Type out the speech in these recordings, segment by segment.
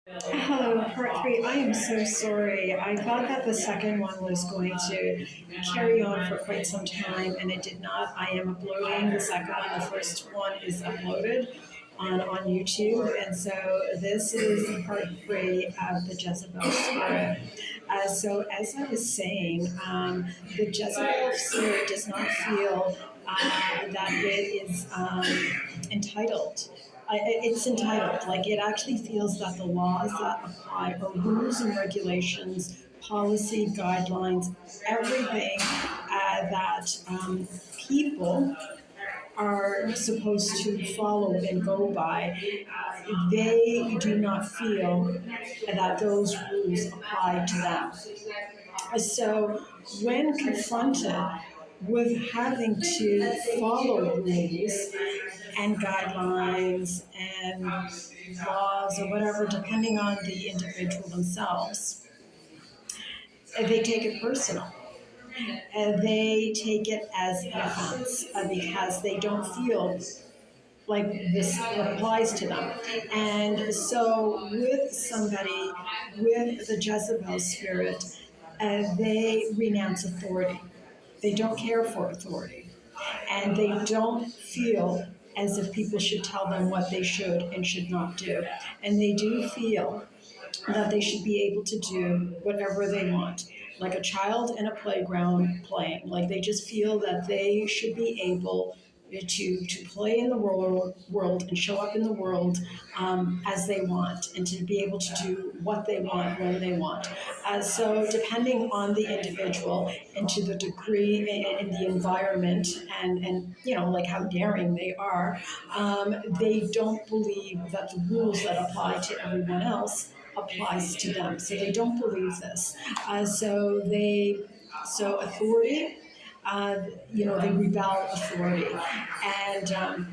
Hello, part three. I am so sorry. I thought that the second one was going to carry on for quite some time, and it did not. I am uploading the second one. The first one is uploaded on YouTube, and so this is part three of the Jezebel spirit. So, as I was saying, the Jezebel spirit does not feel that it is entitled. It's entitled. Like it actually feels that the laws that apply are rules and regulations, policy, guidelines, everything that people are supposed to follow and go by. They do not feel that those rules apply to them. So when confronted with having to follow rules and guidelines and laws or whatever, depending on the individual themselves, they take it personal. They take it as an offense because they don't feel like this applies to them. And so, with somebody with the Jezebel spirit, they renounce authority. They don't care for authority. And they don't feel as if people should tell them what they should and should not do. And they do feel that they should be able to do whatever they want, like a child in a playground playing. Like they just feel that they should be able to play in the world and show up in the world as they want, and to be able to do what they want when they want. So depending on the individual and to the degree and the environment and like how daring they are, they don't believe that the rules that apply to everyone else applies to them. So they don't believe this. So authority, they rebel authority. And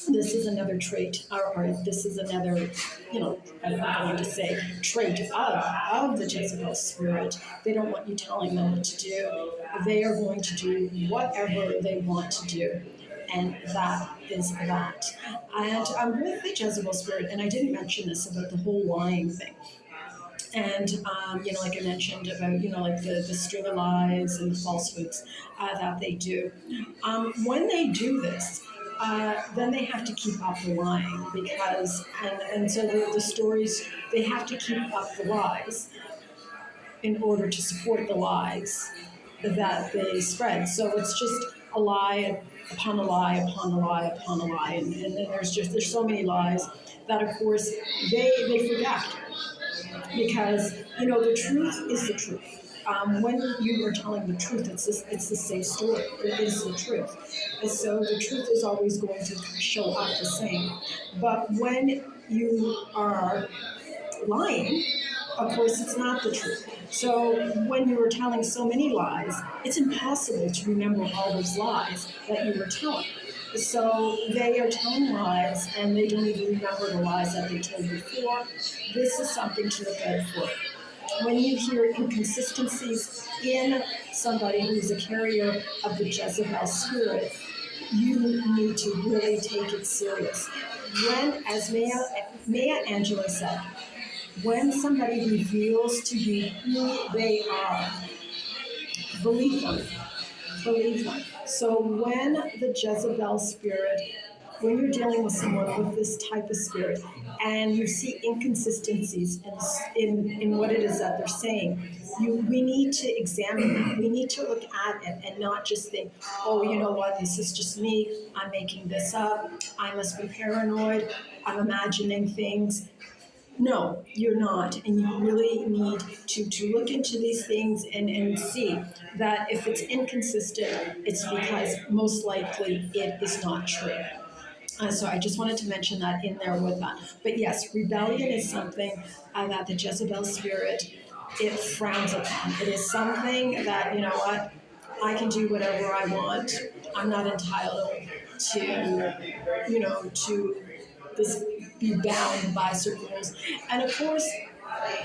this is another trait, or this is another, I'm going to say, trait of the Jezebel spirit. They don't want you telling them what to do. They are going to do whatever they want to do. And that is that. And I'm with the Jezebel spirit, and I didn't mention this about the whole lying thing. And like I mentioned about like the string of lies and the falsehoods that they do. When they do this, then they have to keep up the lying because and so the stories, they have to keep up the lies in order to support the lies that they spread. So it's just a lie upon a lie upon a lie upon a lie, and then there's so many lies that of course they forget, because the truth is the truth. When you are telling the truth, it's the same story. It is the truth, and so the truth is always going to show up the same. But when you are lying, of course, it's not the truth. So when you are telling so many lies, it's impossible to remember all those lies that you were telling. So they are telling lies, and they don't even remember the lies that they told before. This is something to look out for. When you hear inconsistencies in somebody who's a carrier of the Jezebel spirit, you need to really take it serious. When, as Maya Angelou said, when somebody reveals to you who they are, believe them. Believe them. So when the Jezebel spirit, when you're dealing with someone with this type of spirit and you see inconsistencies in what it is that they're saying, we need to examine it. We need to look at it and not just think, oh, you know what, this is just me. I'm making this up. I must be paranoid. I'm imagining things. No, you're not. And you really need to look into these things and see that if it's inconsistent, it's because most likely it is not true. So I just wanted to mention that in there with that. But yes, rebellion is something that the Jezebel spirit, it frowns upon. It is something that, you know what, I can do whatever I want. I'm not entitled to, to this, be bound by certain rules. And of course,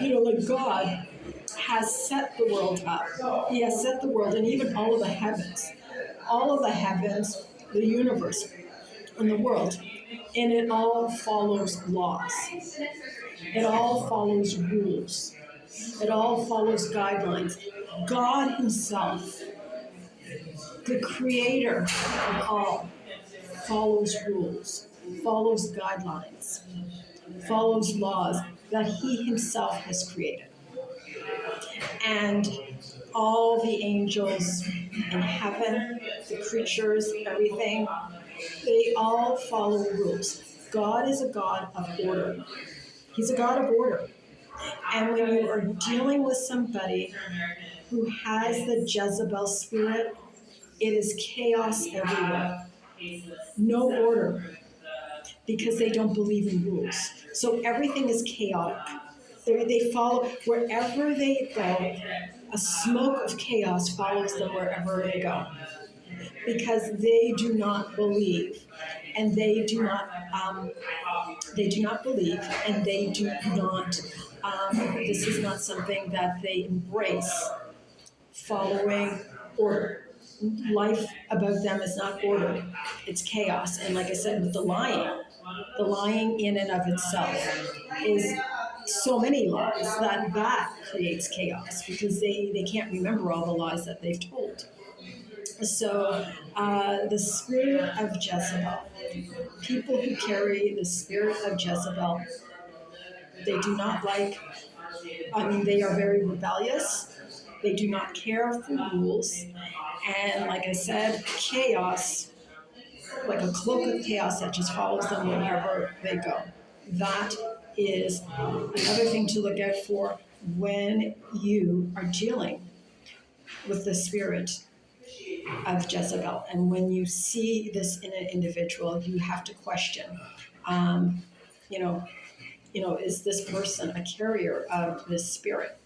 like God has set the world up. He has set the world, and even all of the heavens, the universe, and the world, and it all follows laws. It all follows rules. It all follows guidelines. God Himself, the creator of all, follows rules, follows guidelines, follows laws that He Himself has created. And all the angels in heaven, the creatures, everything, they all follow rules. God is a God of order. He's a God of order. And when you are dealing with somebody who has the Jezebel spirit, it is chaos everywhere. No order, because they don't believe in rules. So everything is chaotic. They follow wherever they go. A smoke of chaos follows them wherever they go, because they do not believe, and they do not believe, and they do not. This is not something that they embrace. Following order. Life about them is not order, it's chaos. And like I said, with the lying in and of itself is so many lies that creates chaos, because they can't remember all the lies that they've told. So the spirit of Jezebel, people who carry the spirit of Jezebel, they do not like, they are very rebellious. They do not care for rules. And like I said, chaos, like a cloak of chaos that just follows them wherever they go. That is another thing to look out for when you are dealing with the spirit of Jezebel. And when you see this in an individual, you have to question, um, you know, is this person a carrier of this spirit?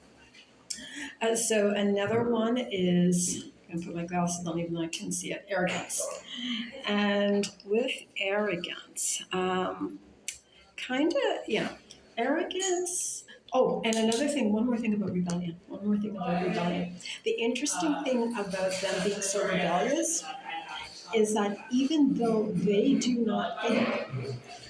So another one is, I'm gonna put my glasses on even though I can see it, arrogance. And with arrogance, kind of, arrogance. Oh, and another thing, one more thing about rebellion. One more thing about rebellion. The interesting thing about them being so rebellious is that even though they do not think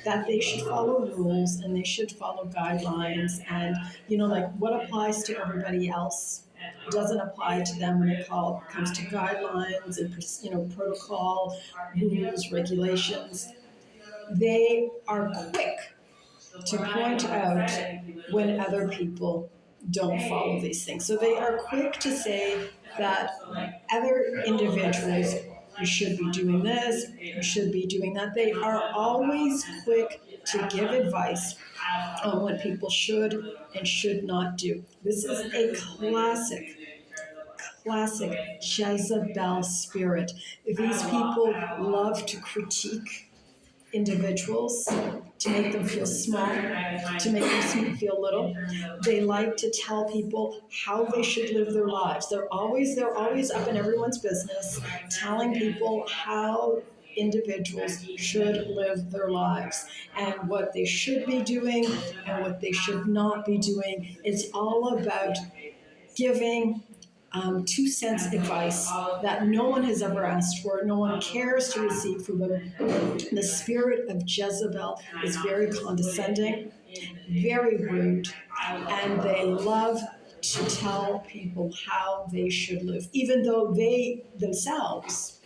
that they should follow rules and they should follow guidelines, and like what applies to everybody else doesn't apply to them when it comes to guidelines and protocol, rules, regulations. They are quick to point out when other people don't follow these things. So they are quick to say that other individuals, you should be doing this, you should be doing that. They are always quick to give advice on what people should and should not do. This is a classic Jezebel spirit. These people love to critique individuals, to make them feel small, to make them feel little. They like to tell people how they should live their lives. They're always up in everyone's business, telling people how individuals should live their lives and what they should be doing and what they should not be doing. It's all about giving 2 cents advice that no one has ever asked for, no one cares to receive from them. The spirit of Jezebel is very condescending, very rude, and they love to tell people how they should live, even though they themselves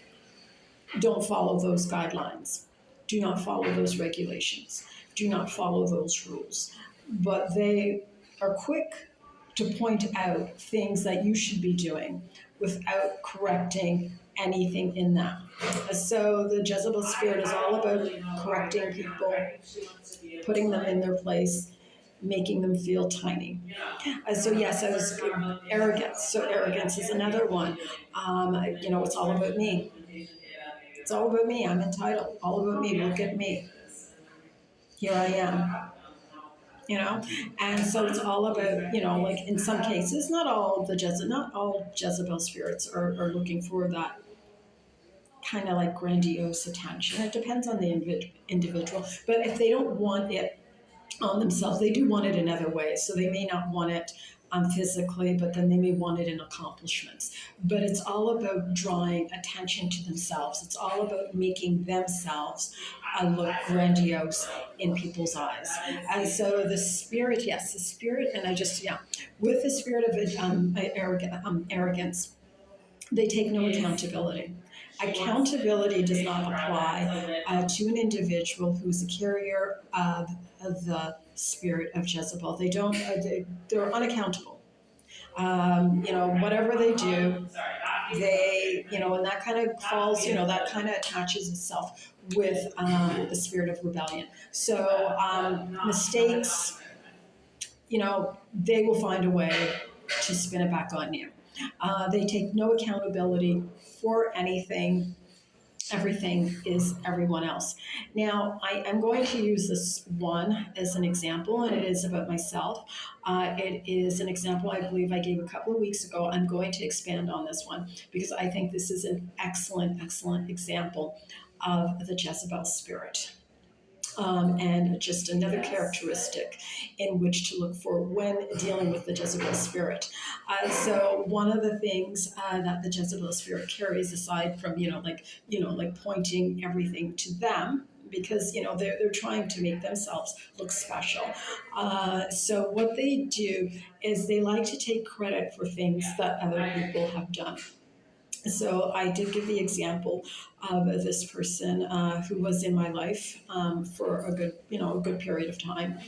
don't follow those guidelines, do not follow those regulations, do not follow those rules. But they are quick to point out things that you should be doing without correcting anything in that. So the Jezebel spirit is all about correcting people, putting them in their place, making them feel tiny. So yes, I was arrogance. So arrogance is another one. It's all about me. It's all about me. I'm entitled. All about me. Look at me. Here I am. And so it's all about, like in some cases, not all Jezebel spirits are looking for that kind of like grandiose attention. It depends on the individual, but if they don't want it on themselves, they do want it in other ways. So they may not want it physically, but then they may want it in accomplishments. But it's all about drawing attention to themselves. It's all about making themselves look grandiose in people's eyes. And so the spirit, yes, the spirit, and I just, yeah, with the spirit of arrogance, they take no accountability. Accountability does not apply to an individual who's a carrier of the spirit of Jezebel. They don't. They're unaccountable. Whatever they do, and that kind of falls. That kind of attaches itself with the spirit of rebellion. So mistakes, they will find a way to spin it back on you. They take no accountability for anything. Everything is everyone else. Now, I am going to use this one as an example, and it is about myself. It is an example I believe I gave a couple of weeks ago. I'm going to expand on this one because I think this is an excellent, excellent example of the Jezebel spirit. And just another characteristic in which to look for when dealing with the Jezebel spirit. So one of the things that the Jezebel spirit carries, aside from like pointing everything to them, because they're trying to make themselves look special. So what they do is they like to take credit for things that other people have done. So I did give the example of this person who was in my life for a good period of time,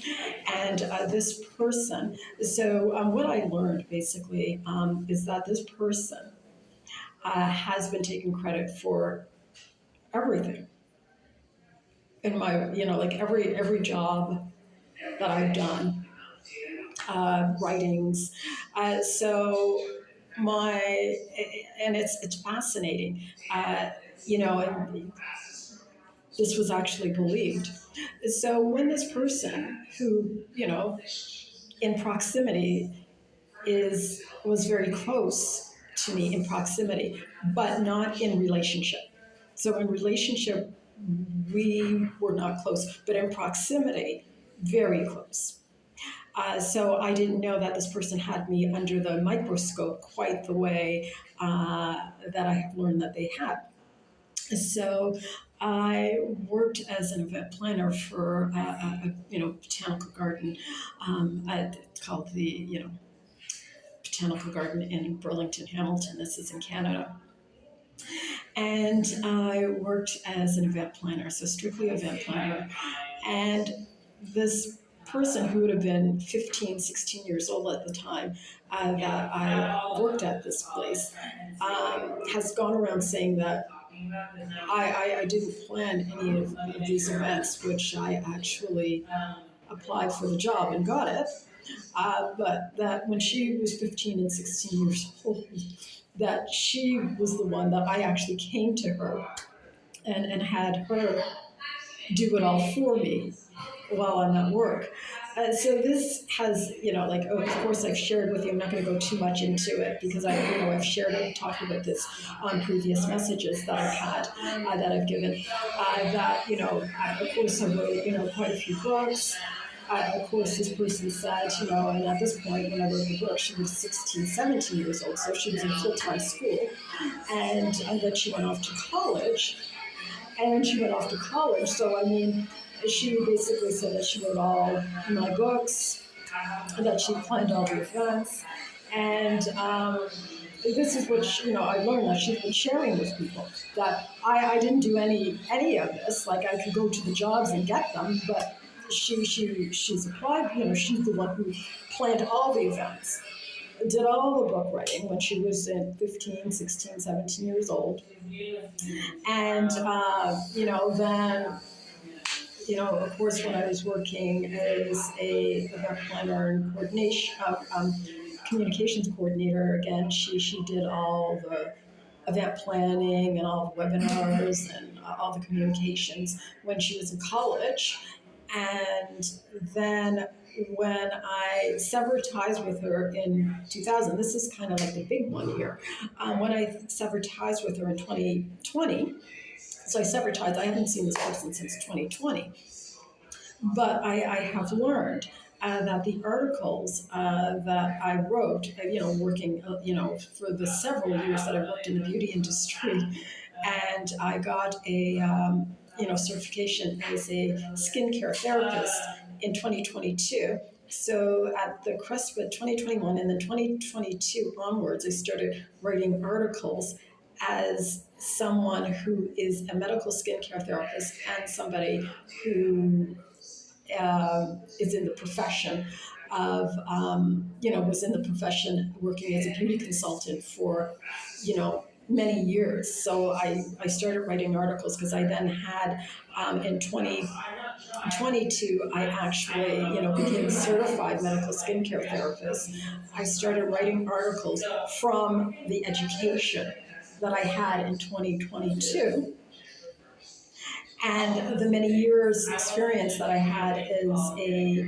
and this person. So what I learned basically is that this person has been taking credit for everything in my, like every job that I've done, writings. So my and it's fascinating, and this was actually believed. So when this person who in proximity was very close to me in proximity, but not in relationship. So in relationship, we were not close, but in proximity, very close. So I didn't know that this person had me under the microscope quite the way that I have learned that they had. So I worked as an event planner for a botanical garden. It's called the botanical garden in Burlington, Hamilton. This is in Canada. And I worked as an event planner, so strictly event planner. And this person who would have been 15, 16 years old at the time that I worked at this place has gone around saying that I didn't plan any of these events, which I actually applied for the job and got it. But that when she was 15 and 16 years old, that she was the one that I actually came to her and had her do it all for me while I'm at work. So this has, of course I've shared with you, I'm not going to go too much into it because I've shared and talked about this on previous messages that I've had, that I've given, of course I wrote, quite a few books. Of course, this person said, and at this point when I wrote the book, she was 16, 17 years old, so she was in full-time school, and then she went off to college. So I mean, she basically said that she wrote all my books, that she planned all the events, and this is what I learned that she's been sharing with people, that I didn't do any of this. Like I could go to the jobs and get them, but she's applied. She's the one who planned all the events, did all the book writing when she was in 15, 16, 17 years old. And, then, of course, when I was working as a event planner and communications coordinator, again, she did all the event planning and all the webinars and all the communications when she was in college. And then when I severed ties with her in 2000, this is kind of like the big one here, when I severed ties with her in 2020, so I severed ties, I haven't seen this person since 2020, but I have learned that the articles that I wrote, working, for the several years that I worked in the beauty industry, and I got a, certification as a skincare therapist in 2022. So at the cusp of 2021 and then 2022 onwards, I started writing articles as someone who is a medical skincare therapist and somebody who is in the profession of, was in the profession working as a beauty consultant for, many years. So I started writing articles because I then had, in 2022, I actually, became a certified medical skincare therapist. I started writing articles from the education that I had in 2022 and the many years experience that I had as a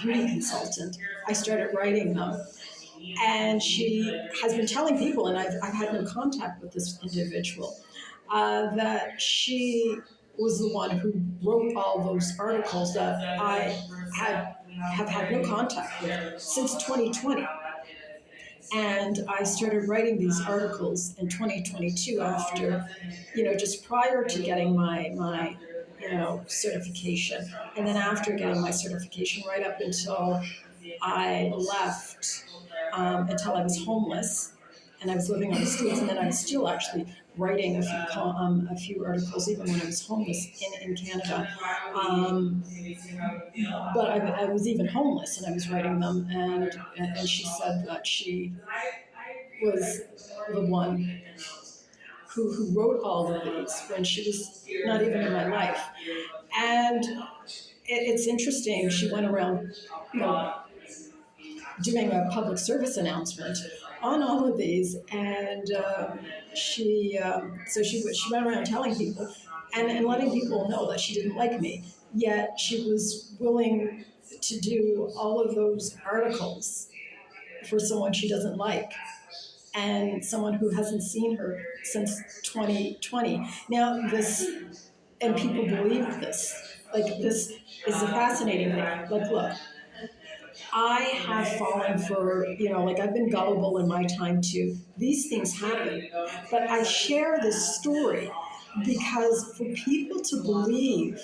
beauty consultant. I started writing them, and she has been telling people, and I've had no contact with this individual, that she was the one who wrote all those articles that I have had no contact with since 2020. And I started writing these articles in 2022 after, just prior to getting my certification. And then after getting my certification, right up until I left, until I was homeless and I was living on the streets. And then I was still actually writing a few articles even when I was homeless in Canada. But I was even homeless and I was writing them. And she said that she was the one who wrote all of these when she was not even in my life. And it's interesting, she went around, doing a public service announcement on all of these, and she went around telling people and letting people know that she didn't like me, yet she was willing to do all of those articles for someone she doesn't like and someone who hasn't seen her since 2020. Now, and people believed this. Like, this is a fascinating thing. Like, look, I have fallen for, I've been gullible in my time too. These things happen. But I share this story because for people to believe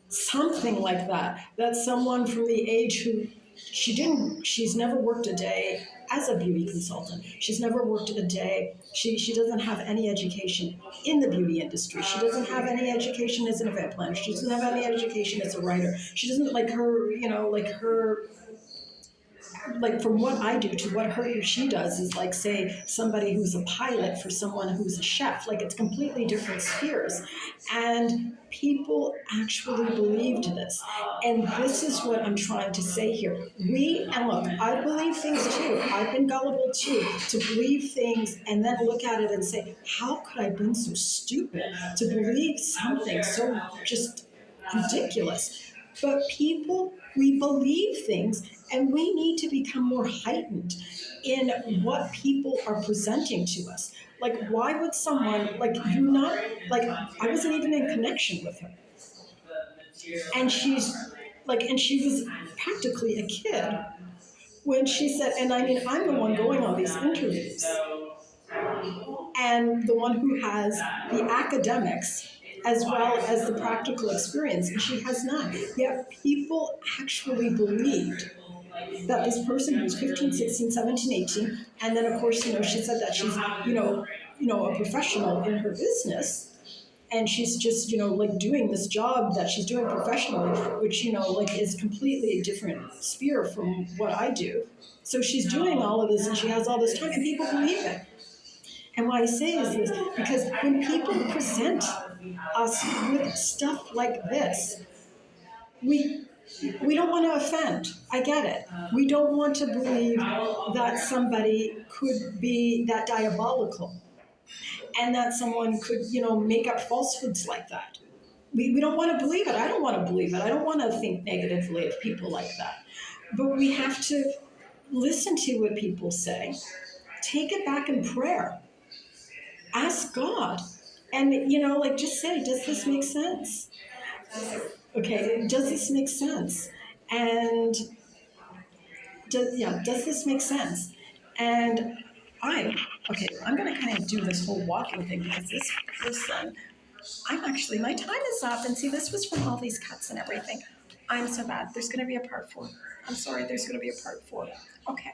something like that someone from the age who she's never worked a day as a beauty consultant. She's never worked a day. She doesn't have any education in the beauty industry. She doesn't have any education as an event planner. She doesn't have any education as a writer. She doesn't like from what I do to what she does is like, say, somebody who's a pilot for someone who's a chef. Like, it's completely different spheres. And people actually believed this. And this is what I'm trying to say here. And look, I believe things too. I've been gullible too, to believe things and then look at it and say, how could I have been so stupid to believe something so just ridiculous? But we believe things, and we need to become more heightened in what people are presenting to us. Like, why would someone, like, you're not, like, I wasn't even in connection with her. And she was practically a kid when she said, and I mean, I'm the one going on these interviews, and the one who has the academics as well as the practical experience, and she has none. Yet people actually believed that this person who's 15, 16, 17, 18, and then of course, she said that she's, a professional in her business, and she's just, like, doing this job that she's doing professionally, which, like, is completely a different sphere from what I do. So she's doing all of this and she has all this time, and people believe it. And what I say is this, because when people present us with stuff like this, we don't want to offend. I get it. We don't want to believe that somebody could be that diabolical and that someone could, make up falsehoods like that. We don't want to believe it. I don't want to believe it. I don't want to think negatively of people like that. But we have to listen to what people say, take it back in prayer, ask God, and, just say, does this make sense? Okay, does this make sense? And does this make sense? And I'm going to kind of do this whole walking thing because this person, my time is up. And see, this was from all these cuts and everything. I'm so bad. There's going to be a part 4. I'm sorry, there's going to be a part 4. Okay.